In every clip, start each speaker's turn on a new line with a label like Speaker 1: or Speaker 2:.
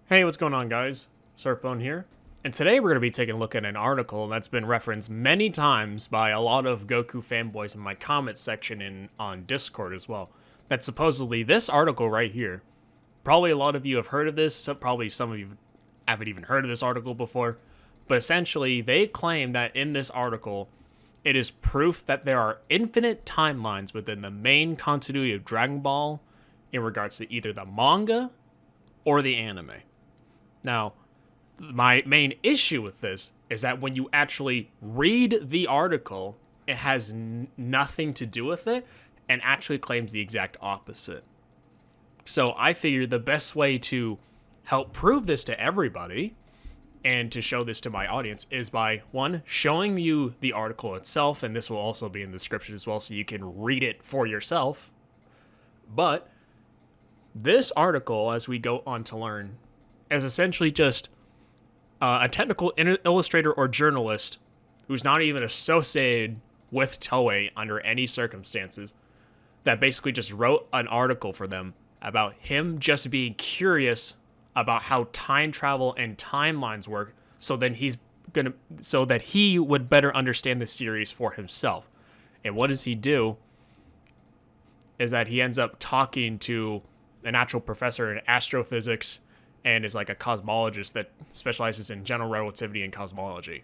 Speaker 1: Hey, what's going on, guys? Surfbone here. And today we're going to be taking a look at an article that's been referenced many times by a lot of Goku fanboys in my comment section and on Discord as well. That supposedly this article right here, probably a lot of you have heard of this, probably some of you haven't even heard of this article before, but essentially they claim that in this article, it is proof that there are infinite timelines within the main continuity of Dragon Ball in regards to either the manga or the anime. Now, my main issue with this is that when you actually read the article, it has nothing to do with it and actually claims the exact opposite. So I figured the best way to help prove this to everybody and to show this to my audience is by, one, showing you the article itself, and this will also be in the description as well so you can read it for yourself. But this article, as we go on to learn, is essentially just a technical illustrator or journalist who's not even associated with Toei under any circumstances that basically just wrote an article for them about him just being curious about how time travel and timelines work so that he would better understand the series for himself. And what does he do is that he ends up talking to an actual professor in astrophysics and is like a cosmologist that specializes in general relativity and cosmology,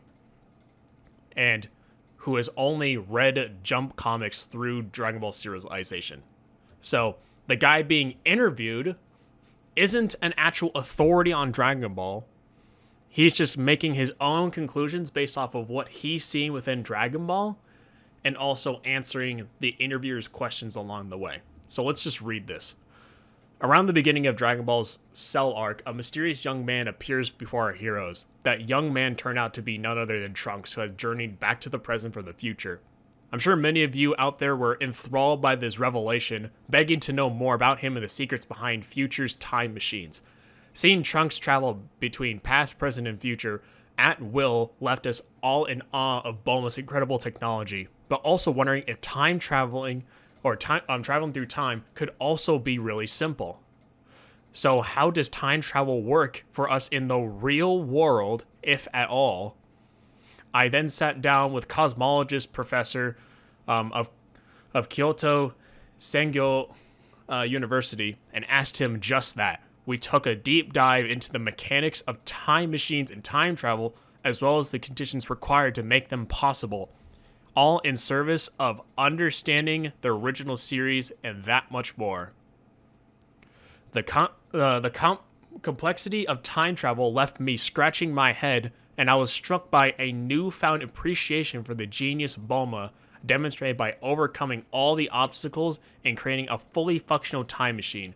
Speaker 1: and who has only read Jump comics through Dragon Ball serialization. So the guy being interviewed isn't an actual authority on Dragon Ball. He's just making his own conclusions based off of what he's seen within Dragon Ball and also answering the interviewer's questions along the way. So let's just read this. Around the beginning of Dragon Ball's Cell arc, a mysterious young man appears before our heroes. That young man turned out to be none other than Trunks, who has journeyed back to the present from the future. I'm sure many of you out there were enthralled by this revelation, begging to know more about him and the secrets behind Future's time machines. Seeing Trunks travel between past, present, and future at will left us all in awe of Bulma's incredible technology, but also wondering if time traveling traveling through time could also be really simple. So how does time travel work for us in the real world, if at all? I then sat down with cosmologist professor of Kyoto Sangyo University and asked him just that. We took a deep dive into the mechanics of time machines and time travel, as well as the conditions required to make them possible, all in service of understanding the original series and that much more. The complexity of time travel left me scratching my head, and I was struck by a newfound appreciation for the genius Bulma demonstrated by overcoming all the obstacles and creating a fully functional time machine.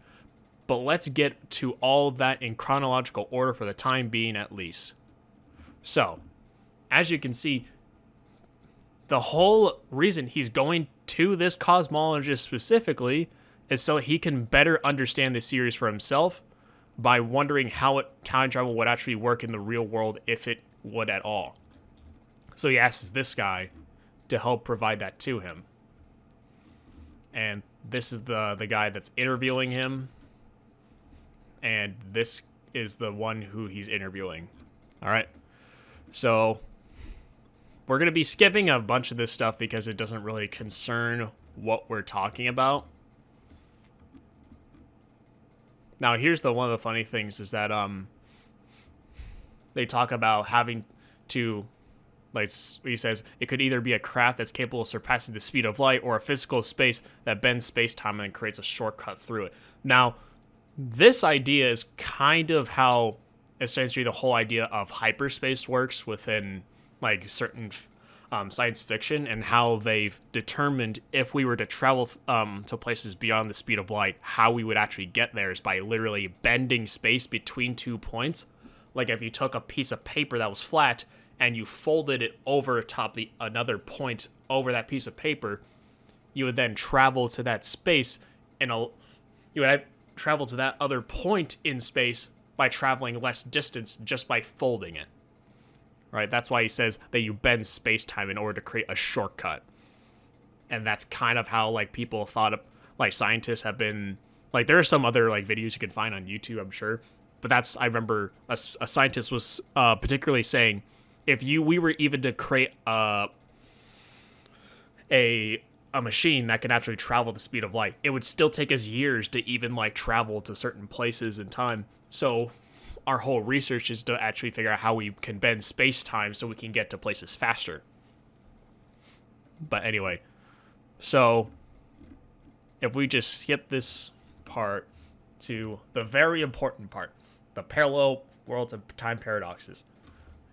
Speaker 1: But let's get to all of that in chronological order for the time being at least. So, as you can see, the whole reason he's going to this cosmologist specifically is so he can better understand the series for himself by wondering how time travel would actually work in the real world, if it would at all. So he asks this guy to help provide that to him. And this is the guy that's interviewing him. And this is the one who he's interviewing. All right. So we're going to be skipping a bunch of this stuff because it doesn't really concern what we're talking about. Now, here's one of the funny things is that they talk about having to, like he says, it could either be a craft that's capable of surpassing the speed of light or a physical space that bends space-time and creates a shortcut through it. Now, this idea is kind of how essentially the whole idea of hyperspace works within like certain science fiction, and how they've determined if we were to travel to places beyond the speed of light, how we would actually get there is by literally bending space between 2 points. Like if you took a piece of paper that was flat and you folded it over top another point over that piece of paper, you would then travel to that space you would travel to that other point in space by traveling less distance just by folding it. Right? That's why he says that you bend space-time in order to create a shortcut. And that's kind of how like people thought of, like scientists have been, like there are some other like videos you can find on YouTube, I'm sure, But I remember a scientist was particularly saying, if we were even to create a machine that can actually travel the speed of light, it would still take us years to even like travel to certain places in time. So our whole research is to actually figure out how we can bend space-time so we can get to places faster. But anyway, so if we just skip this part to the very important part, the parallel worlds and time paradoxes.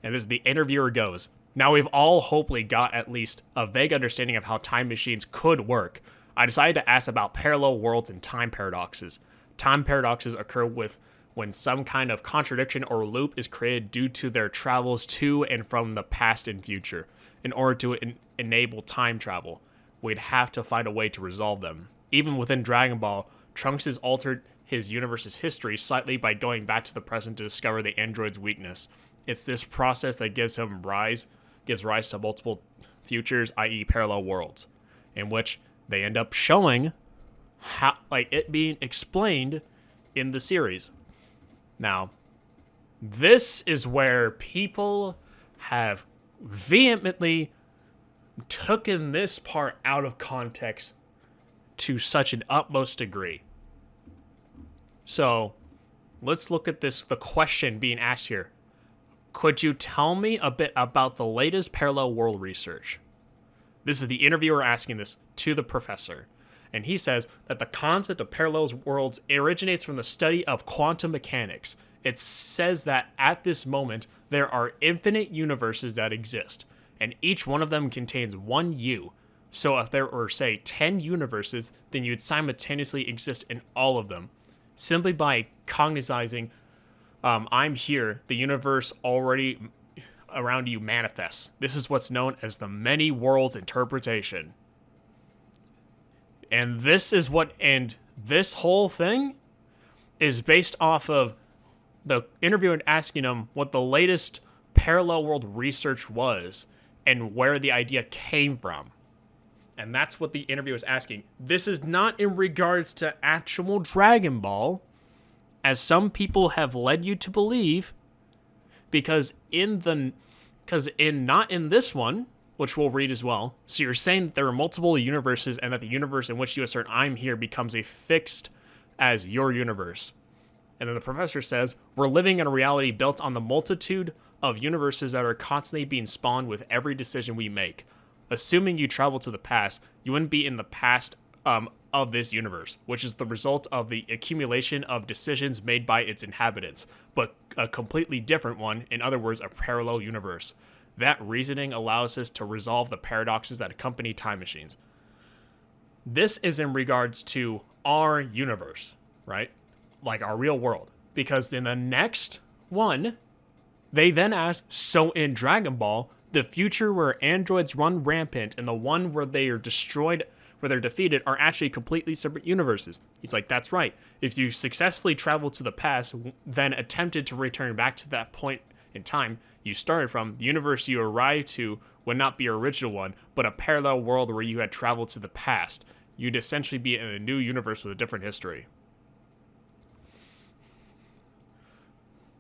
Speaker 1: And this is the interviewer goes, now we've all hopefully got at least a vague understanding of how time machines could work. I decided to ask about parallel worlds and time paradoxes. Time paradoxes occur when some kind of contradiction or loop is created due to their travels to and from the past and future. In order to enable time travel, we'd have to find a way to resolve them. Even within Dragon Ball, Trunks has altered his universe's history slightly by going back to the present to discover the android's weakness. It's this process that gives rise to multiple futures, i.e. parallel worlds, in which they end up showing how, like, it being explained in the series. Now, this is where people have vehemently taken this part out of context to such an utmost degree. So, let's look at this, the question being asked here. Could you tell me a bit about the latest parallel world research? This is the interviewer asking this to the professor. And he says that the concept of parallel worlds originates from the study of quantum mechanics. It says that at this moment, there are infinite universes that exist, and each one of them contains one you. So if there were, say, 10 universes, then you'd simultaneously exist in all of them. Simply by cognizing, I'm here, the universe already around you manifests. This is what's known as the many worlds interpretation. And this whole thing is based off of the interviewer asking him what the latest parallel world research was and where the idea came from. And that's what the interviewer is asking. This is not in regards to actual Dragon Ball, as some people have led you to believe, because not in this one, which we'll read as well. So you're saying that there are multiple universes and that the universe in which you assert I'm here becomes a fixed as your universe. And then the professor says, we're living in a reality built on the multitude of universes that are constantly being spawned with every decision we make. Assuming you travel to the past, you wouldn't be in the past of this universe, which is the result of the accumulation of decisions made by its inhabitants, but a completely different one, in other words, a parallel universe. That reasoning allows us to resolve the paradoxes that accompany time machines. This is in regards to our universe, right? Like our real world. Because in the next one, they then ask, so in Dragon Ball, the future where androids run rampant and the one where they are destroyed, where they're defeated, are actually completely separate universes. He's like, that's right. If you successfully traveled to the past, then attempted to return back to that point in time you started from, the universe you arrived to would not be your original one, but a parallel world where you had traveled to the past. You'd essentially be in a new universe with a different history.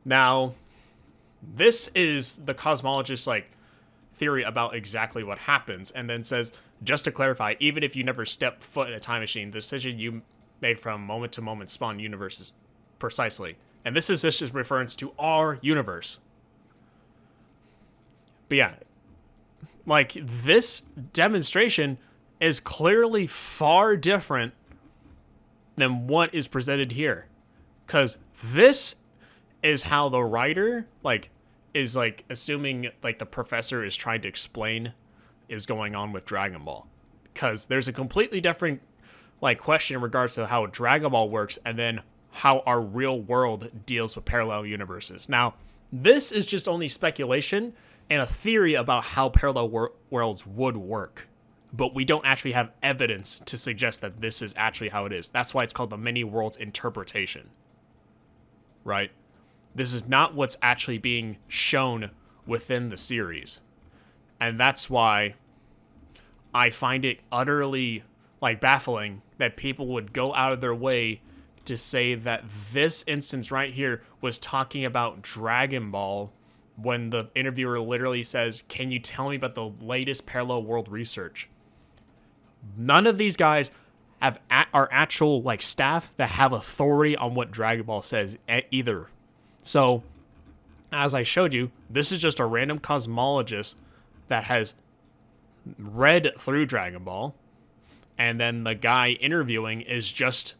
Speaker 1: Now, this is the cosmologist's theory about exactly what happens, and then says, just to clarify, even if you never step foot in a time machine, the decision you make from moment to moment spawn universes precisely. And this is just reference to our universe. But yeah, this demonstration is clearly far different than what is presented here. Because this is how the writer, is assuming the professor is trying to explain is going on with Dragon Ball. Because there's a completely different question in regards to how Dragon Ball works and then how our real world deals with parallel universes. Now, this is just only speculation and a theory about how parallel worlds would work. But we don't actually have evidence to suggest that this is actually how it is. That's why it's called the many worlds interpretation. Right? This is not what's actually being shown within the series. And that's why I find it utterly baffling that people would go out of their way to say that this instance right here was talking about Dragon Ball when the interviewer literally says, "Can you tell me about the latest parallel world research?" None of these guys are actual like staff that have authority on what Dragon Ball says either. So, as I showed you, this is just a random cosmologist that has read through Dragon Ball, and then the guy interviewing is just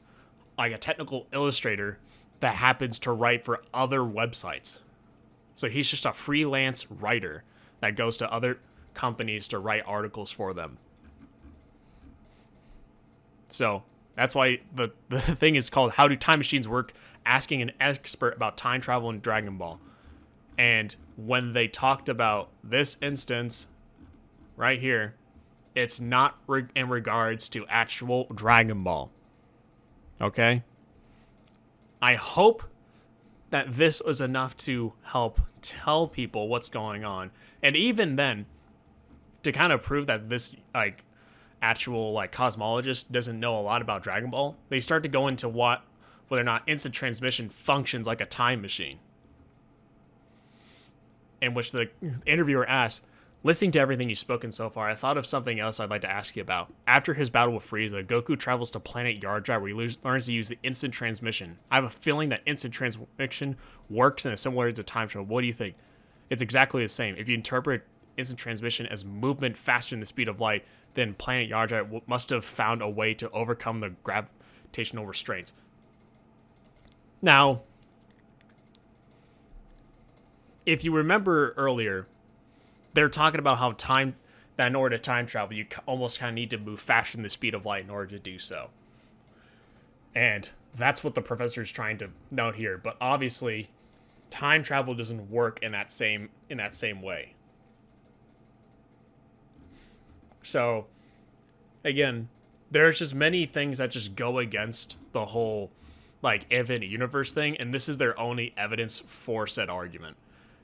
Speaker 1: like a technical illustrator that happens to write for other websites. So he's just a freelance writer that goes to other companies to write articles for them. So that's why the thing is called How Do Time Machines Work? Asking an expert about time travel in Dragon Ball. And when they talked about this instance right here, it's not in regards to actual Dragon Ball. Okay? I hope that this was enough to help tell people what's going on. And even then, to kind of prove that this like actual like cosmologist doesn't know a lot about Dragon Ball, they start to go into whether or not instant transmission functions like a time machine. In which the interviewer asks, "Listening to everything you've spoken so far, I thought of something else I'd like to ask you about. After his battle with Frieza, Goku travels to planet Yardra where he learns to use the instant transmission. I have a feeling that instant transmission works in a similar to time travel. What do you think?" It's exactly the same. If you interpret instant transmission as movement faster than the speed of light, then planet Yardra must have found a way to overcome the gravitational restraints. Now, if you remember earlier, they're talking about how that in order to time travel, you almost kind of need to move faster than the speed of light in order to do so. And that's what the professor is trying to note here. But obviously, time travel doesn't work in that same way. So, again, there's just many things that just go against the whole like infinite universe thing, and this is their only evidence for said argument,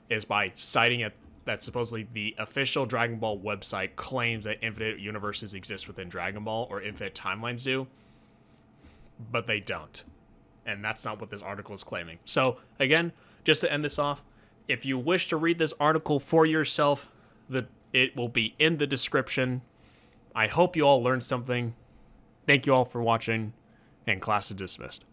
Speaker 1: is by citing it that supposedly the official Dragon Ball website claims that infinite universes exist within Dragon Ball, or infinite timelines do, but they don't. And that's not what this article is claiming. So, again, just to end this off, if you wish to read this article for yourself, it will be in the description. I hope you all learned something. Thank you all for watching, and class is dismissed.